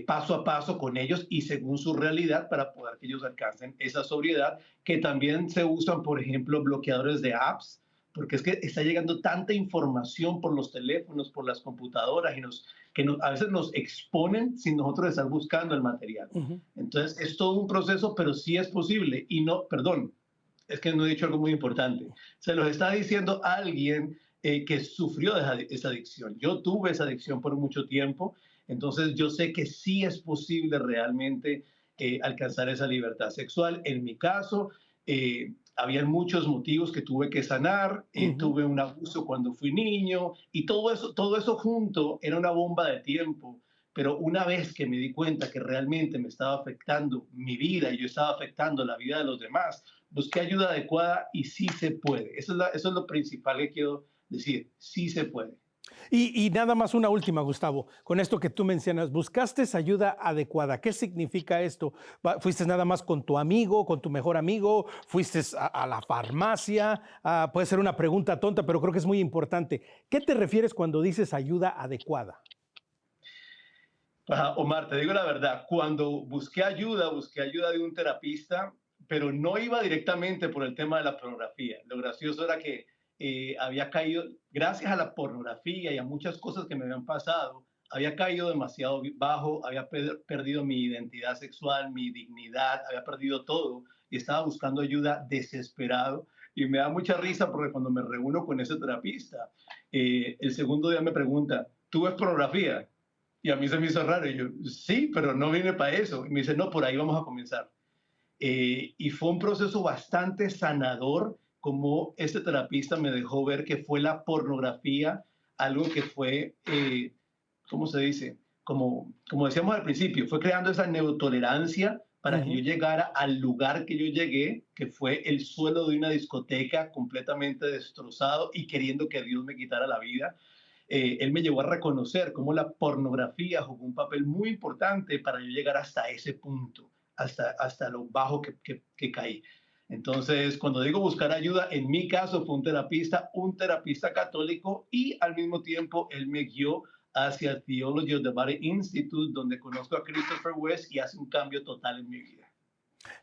paso a paso con ellos y según su realidad para poder que ellos alcancen esa sobriedad, que también se usan, por ejemplo, bloqueadores de apps, porque es que está llegando tanta información por los teléfonos, por las computadoras, a veces nos exponen sin nosotros estar buscando el material. Entonces, es todo un proceso, pero sí es posible. Y no, perdón, es que no he dicho algo muy importante. Se los está diciendo alguien que sufrió de esa adicción. Yo tuve esa adicción por mucho tiempo, entonces yo sé que sí es posible realmente alcanzar esa libertad sexual. En mi caso, habían muchos motivos que tuve que sanar, tuve un abuso cuando fui niño y todo eso junto era una bomba de tiempo. Pero una vez que me di cuenta que realmente me estaba afectando mi vida y yo estaba afectando la vida de los demás, busqué ayuda adecuada y sí se puede. Eso es lo principal que quiero decir, sí se puede. Y nada más una última, Gustavo, con esto que tú mencionas, buscaste ayuda adecuada. ¿Qué significa esto? ¿Fuiste nada más con tu amigo, con tu mejor amigo? ¿Fuiste a la farmacia? Puede ser una pregunta tonta, pero creo que es muy importante. ¿Qué te refieres cuando dices ayuda adecuada? Omar, te digo la verdad, cuando busqué ayuda de un terapista, pero no iba directamente por el tema de la pornografía. Lo gracioso era que había caído, gracias a la pornografía y a muchas cosas que me habían pasado, había caído demasiado bajo, había perdido mi identidad sexual, mi dignidad, había perdido todo y estaba buscando ayuda desesperado. Y me da mucha risa porque cuando me reúno con ese terapista, el segundo día me pregunta, ¿tú ves pornografía? Y a mí se me hizo raro. Y yo, sí, pero no vine para eso. Y me dice, no, por ahí vamos a comenzar. Y fue un proceso bastante sanador, como este terapista me dejó ver que fue la pornografía, algo que fue, ¿cómo se dice? Como decíamos al principio, fue creando esa neutolerancia para que yo llegara al lugar que yo llegué, que fue el suelo de una discoteca completamente destrozado y queriendo que Dios me quitara la vida. Él me llevó a reconocer cómo la pornografía jugó un papel muy importante para yo llegar hasta ese punto, hasta lo bajo que caí. Entonces, cuando digo buscar ayuda, en mi caso fue un terapista católico y al mismo tiempo él me guió hacia el Theology of the Body Institute, donde conozco a Christopher West y hace un cambio total en mi vida.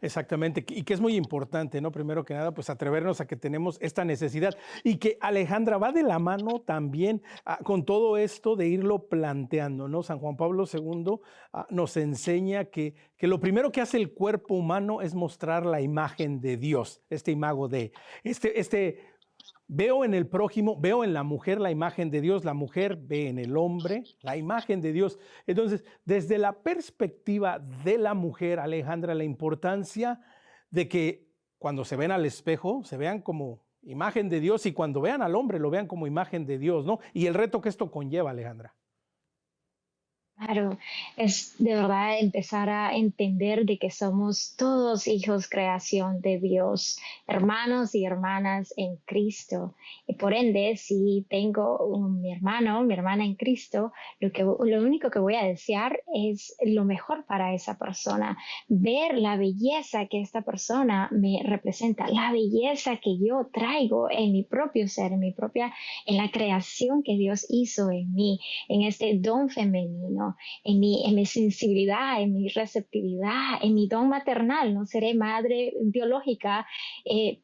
Exactamente, y que es muy importante, ¿no? Primero que nada, pues atrevernos a que tenemos esta necesidad y que Alejandra va de la mano también con todo esto de irlo planteando, ¿no? San Juan Pablo II nos enseña que lo primero que hace el cuerpo humano es mostrar la imagen de Dios, este imago de, veo en el prójimo, veo en la mujer la imagen de Dios, la mujer ve en el hombre la imagen de Dios. Entonces, desde la perspectiva de la mujer, Alejandra, la importancia de que cuando se ven al espejo, se vean como imagen de Dios y cuando vean al hombre, lo vean como imagen de Dios, ¿no? Y el reto que esto conlleva, Alejandra. Claro, es de verdad empezar a entender de que somos todos hijos creación de Dios, hermanos y hermanas en Cristo. Y por ende, si tengo mi hermano, mi hermana en Cristo, lo único que voy a desear es lo mejor para esa persona, ver la belleza que esta persona me representa, la belleza que yo traigo en mi propio ser, en la creación que Dios hizo en mí, en este don femenino. En mi sensibilidad, en mi receptividad, en mi don maternal. No seré madre biológica,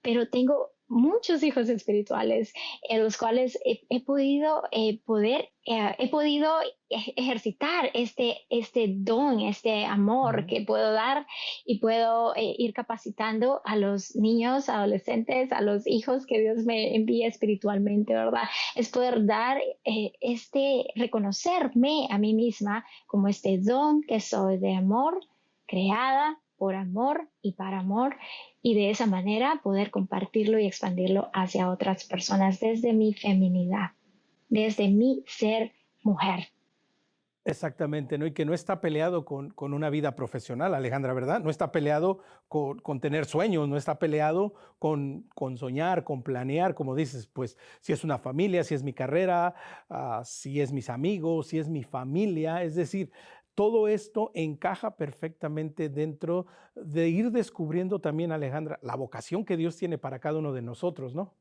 pero tengo muchos hijos espirituales, en los cuales he podido he podido ejercitar este don, este amor Ujú. que puedo dar y puedo ir capacitando a los niños, adolescentes, a los hijos que Dios me envía espiritualmente, ¿verdad? Es poder dar reconocerme a mí misma como este don que soy de amor, creada por amor y para amor, y de esa manera poder compartirlo y expandirlo hacia otras personas desde mi feminidad, desde mi ser mujer. Exactamente, ¿no? Y que no está peleado con una vida profesional, Alejandra, ¿verdad? No está peleado con tener sueños, no está peleado con soñar, con planear, como dices, pues si es una familia, si es mi carrera, si es mis amigos, si es mi familia, es decir, todo esto encaja perfectamente dentro de ir descubriendo también, Alejandra, la vocación que Dios tiene para cada uno de nosotros, ¿no?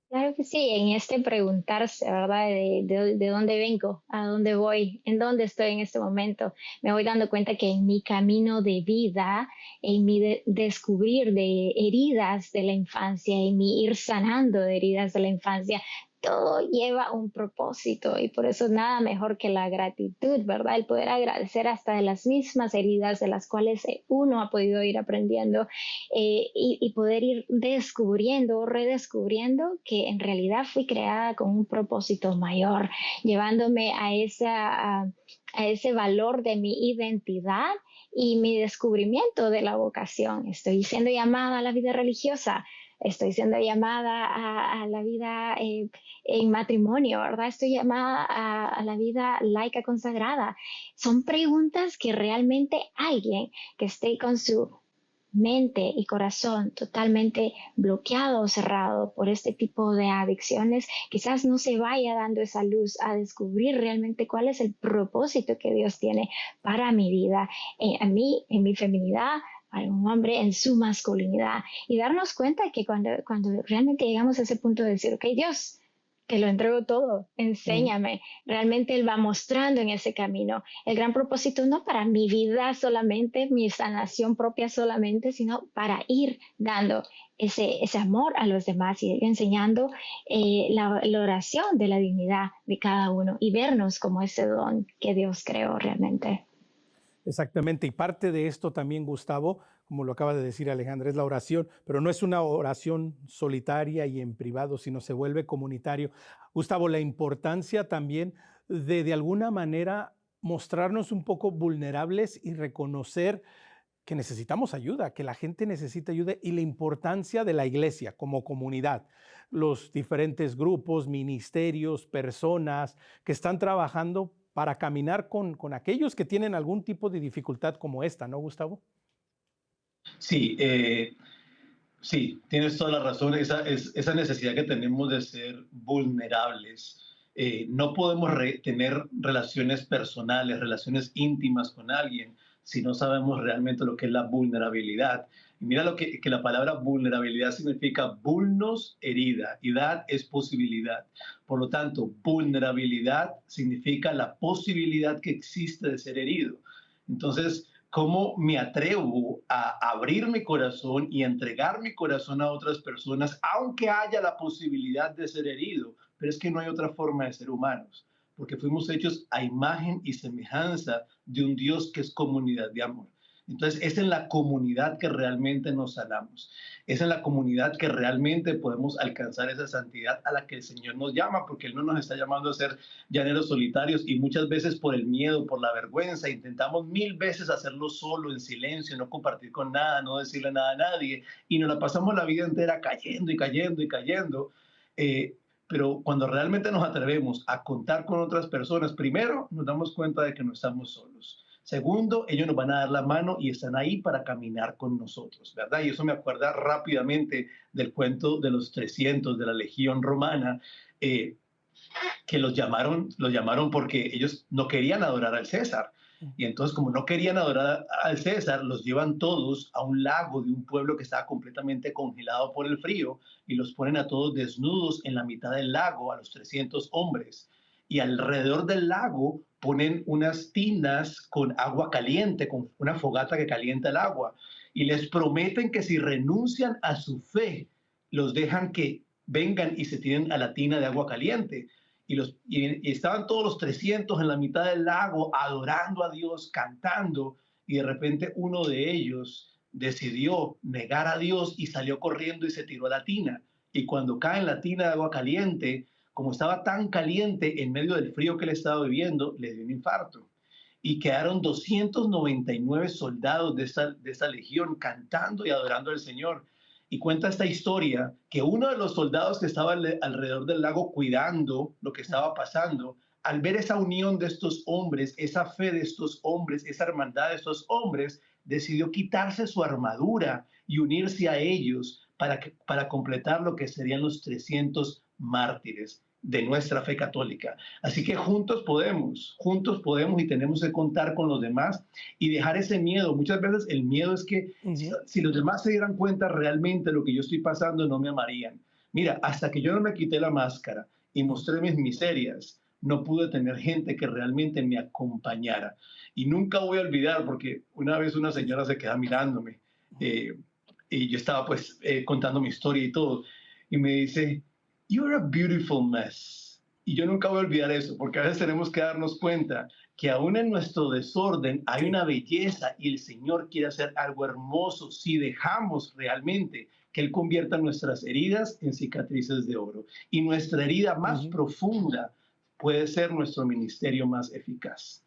Claro que sí, en este preguntarse, ¿verdad? De dónde vengo, a dónde voy, en dónde estoy en este momento, me voy dando cuenta que en mi camino de vida, en mi descubrir de heridas de la infancia, en mi ir sanando de heridas de la infancia, todo lleva un propósito y por eso nada mejor que la gratitud, ¿verdad? El poder agradecer hasta de las mismas heridas de las cuales uno ha podido ir aprendiendo y poder ir descubriendo o redescubriendo que en realidad fui creada con un propósito mayor, llevándome a ese valor de mi identidad y mi descubrimiento de la vocación. Estoy siendo llamada a la vida religiosa, estoy siendo llamada a la vida en matrimonio, ¿verdad? Estoy llamada a la vida laica consagrada. Son preguntas que realmente alguien que esté con su mente y corazón totalmente bloqueado o cerrado por este tipo de adicciones, quizás no se vaya dando esa luz a descubrir realmente cuál es el propósito que Dios tiene para mi vida, a mí, en mi feminidad, para un hombre en su masculinidad. Y darnos cuenta que cuando realmente llegamos a ese punto de decir, ok, Dios, te lo entrego todo, Ujú. enséñame. Realmente Él va mostrando en ese camino el gran propósito, no para mi vida solamente, mi sanación propia solamente, sino para ir dando ese amor a los demás y ir enseñando la oración de la dignidad de cada uno y vernos como ese don que Dios creó realmente. Exactamente, y parte de esto también, Gustavo, como lo acaba de decir Alejandra, es la oración, pero no es una oración solitaria y en privado, sino se vuelve comunitario. Gustavo, la importancia también de alguna manera mostrarnos un poco vulnerables y reconocer que necesitamos ayuda, que la gente necesita ayuda y la importancia de la iglesia como comunidad, los diferentes grupos, ministerios, personas que están trabajando para caminar con aquellos que tienen algún tipo de dificultad como esta, ¿no, Gustavo? Sí, sí, tienes toda la razón. Esa necesidad que tenemos de ser vulnerables. No podemos tener relaciones personales, relaciones íntimas con alguien si no sabemos realmente lo que es la vulnerabilidad. Y mira que la palabra vulnerabilidad significa vulnos, herida, y dad es posibilidad. Por lo tanto, vulnerabilidad significa la posibilidad que existe de ser herido. Entonces, cómo me atrevo a abrir mi corazón y entregar mi corazón a otras personas, aunque haya la posibilidad de ser herido. Pero es que no hay otra forma de ser humanos, porque fuimos hechos a imagen y semejanza de un Dios que es comunidad de amor. Entonces, es en la comunidad que realmente nos sanamos. Es en la comunidad que realmente podemos alcanzar esa santidad a la que el Señor nos llama, porque Él no nos está llamando a ser llaneros solitarios y muchas veces por el miedo, por la vergüenza, intentamos mil veces hacerlo solo, en silencio, no compartir con nada, no decirle nada a nadie y nos la pasamos la vida entera cayendo y cayendo y cayendo. Pero cuando realmente nos atrevemos a contar con otras personas, primero nos damos cuenta de que no estamos solos. Segundo, ellos nos van a dar la mano y están ahí para caminar con nosotros, ¿verdad? Y eso me acuerda rápidamente del cuento de los 300 de la Legión Romana, eh, que los llamaron porque ellos no querían adorar al César. Y entonces, como no querían adorar al César, los llevan todos a un lago de un pueblo que estaba completamente congelado por el frío y los ponen a todos desnudos en la mitad del lago, a los 300 hombres. Y alrededor del lago ponen unas tinas con agua caliente, con una fogata que calienta el agua. Y les prometen que si renuncian a su fe los dejan que vengan y se tiren a la tina de agua caliente. Y estaban todos los 300 en la mitad del lago adorando a Dios, cantando, y de repente uno de ellos decidió negar a Dios y salió corriendo y se tiró a la tina. Y cuando cae en la tina de agua caliente, como estaba tan caliente en medio del frío que él estaba viviendo, le dio un infarto. Y quedaron 299 soldados de esa legión cantando y adorando al Señor. Y cuenta esta historia que uno de los soldados que estaba alrededor del lago cuidando lo que estaba pasando, al ver esa unión de estos hombres, esa fe de estos hombres, esa hermandad de estos hombres, decidió quitarse su armadura y unirse a ellos para completar lo que serían los 300 mártires de nuestra fe católica. Así que juntos podemos y tenemos que contar con los demás y dejar ese miedo. Muchas veces el miedo es que si los demás se dieran cuenta realmente de lo que yo estoy pasando, no me amarían. Mira, hasta que yo no me quité la máscara y mostré mis miserias, no pude tener gente que realmente me acompañara. Y nunca voy a olvidar, porque una vez una señora se queda mirándome y yo estaba pues contando mi historia y todo, y me dice, "You're a beautiful mess." Y yo nunca voy a olvidar eso, porque a veces tenemos que darnos cuenta que aún en nuestro desorden hay una belleza y el Señor quiere hacer algo hermoso si dejamos realmente que Él convierta nuestras heridas en cicatrices de oro. Y nuestra herida más profunda puede ser nuestro ministerio más eficaz.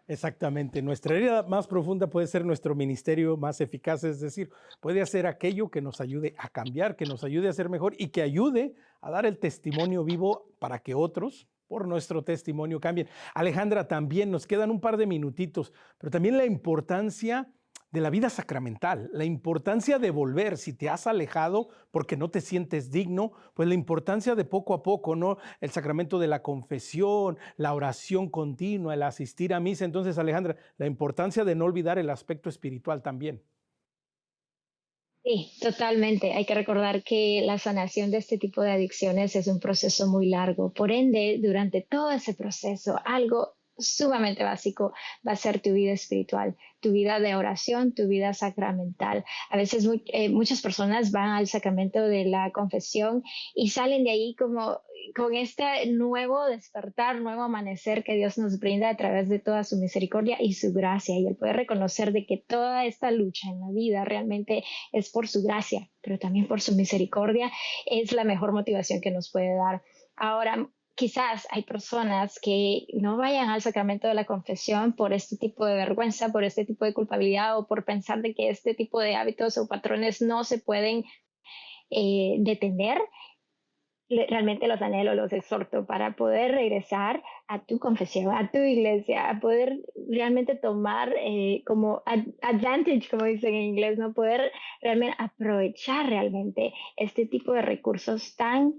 Exactamente. Nuestra herida más profunda puede ser nuestro ministerio más eficaz, es decir, puede hacer aquello que nos ayude a cambiar, que nos ayude a ser mejor y que ayude a dar el testimonio vivo para que otros, por nuestro testimonio, cambien. Alejandra, también nos quedan un par de minutitos, pero también la importancia de la vida sacramental, la importancia de volver, si te has alejado porque no te sientes digno, pues la importancia de poco a poco, ¿no? El sacramento de la confesión, la oración continua, el asistir a misa. Entonces, Alejandra, la importancia de no olvidar el aspecto espiritual también. Sí, totalmente. Hay que recordar que la sanación de este tipo de adicciones es un proceso muy largo. Por ende, durante todo ese proceso, algo sumamente básico va a ser tu vida espiritual, tu vida de oración, tu vida sacramental. A veces muchas personas van al sacramento de la confesión y salen de ahí como con este nuevo despertar, nuevo amanecer que Dios nos brinda a través de toda su misericordia y su gracia, y el poder reconocer de que toda esta lucha en la vida realmente es por su gracia, pero también por su misericordia, es la mejor motivación que nos puede dar. Ahora, quizás hay personas que no vayan al sacramento de la confesión por este tipo de vergüenza, por este tipo de culpabilidad o por pensar de que este tipo de hábitos o patrones no se pueden detener. Realmente los anhelo, los exhorto para poder regresar a tu confesión, a tu iglesia, a poder realmente tomar como advantage, como dicen en inglés, no poder realmente aprovechar realmente este tipo de recursos tan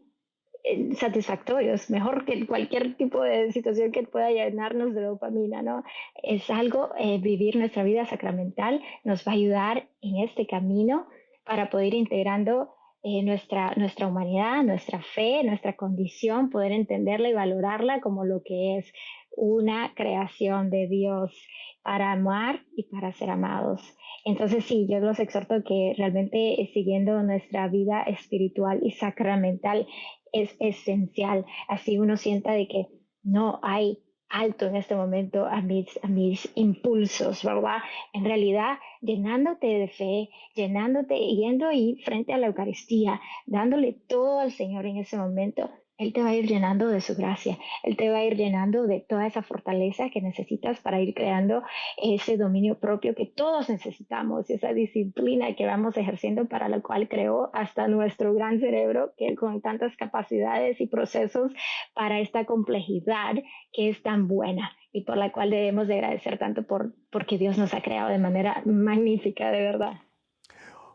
satisfactorios, mejor que cualquier tipo de situación que pueda llenarnos de dopamina, ¿no? Es algo, vivir nuestra vida sacramental nos va a ayudar en este camino para poder ir integrando nuestra humanidad, nuestra fe, nuestra condición, poder entenderla y valorarla como lo que es una creación de Dios para amar y para ser amados. Entonces sí, yo los exhorto que realmente siguiendo nuestra vida espiritual y sacramental es esencial. Así uno sienta de que no hay alto en este momento a mis impulsos, ¿verdad? En realidad, llenándote de fe, llenándote, yendo ahí frente a la Eucaristía, dándole todo al Señor en ese momento, Él te va a ir llenando de su gracia, Él te va a ir llenando de toda esa fortaleza que necesitas para ir creando ese dominio propio que todos necesitamos, esa disciplina que vamos ejerciendo para la cual creó hasta nuestro gran cerebro, que con tantas capacidades y procesos para esta complejidad que es tan buena y por la cual debemos de agradecer tanto porque Dios nos ha creado de manera magnífica, de verdad.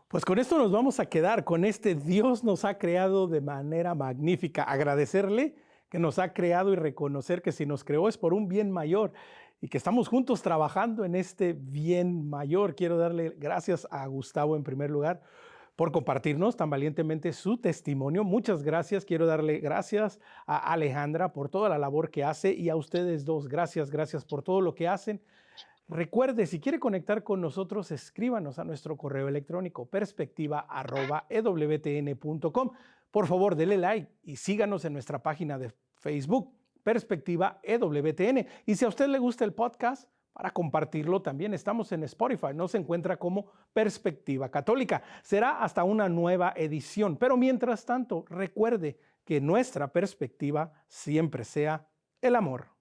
Pues con esto nos vamos a quedar, con este Dios nos ha creado de manera magnífica. Agradecerle que nos ha creado y reconocer que si nos creó es por un bien mayor y que estamos juntos trabajando en este bien mayor. Quiero darle gracias a Gustavo en primer lugar por compartirnos tan valientemente su testimonio. Muchas gracias. Quiero darle gracias a Alejandra por toda la labor que hace y a ustedes dos. Gracias por todo lo que hacen. Recuerde, si quiere conectar con nosotros, escríbanos a nuestro correo electrónico perspectiva@ewtn.com. Por favor, dele like y síganos en nuestra página de Facebook, Perspectiva EWTN. Y si a usted le gusta el podcast, para compartirlo también estamos en Spotify. Nos encuentra como Perspectiva Católica. Será hasta una nueva edición. Pero mientras tanto, recuerde que nuestra perspectiva siempre sea el amor.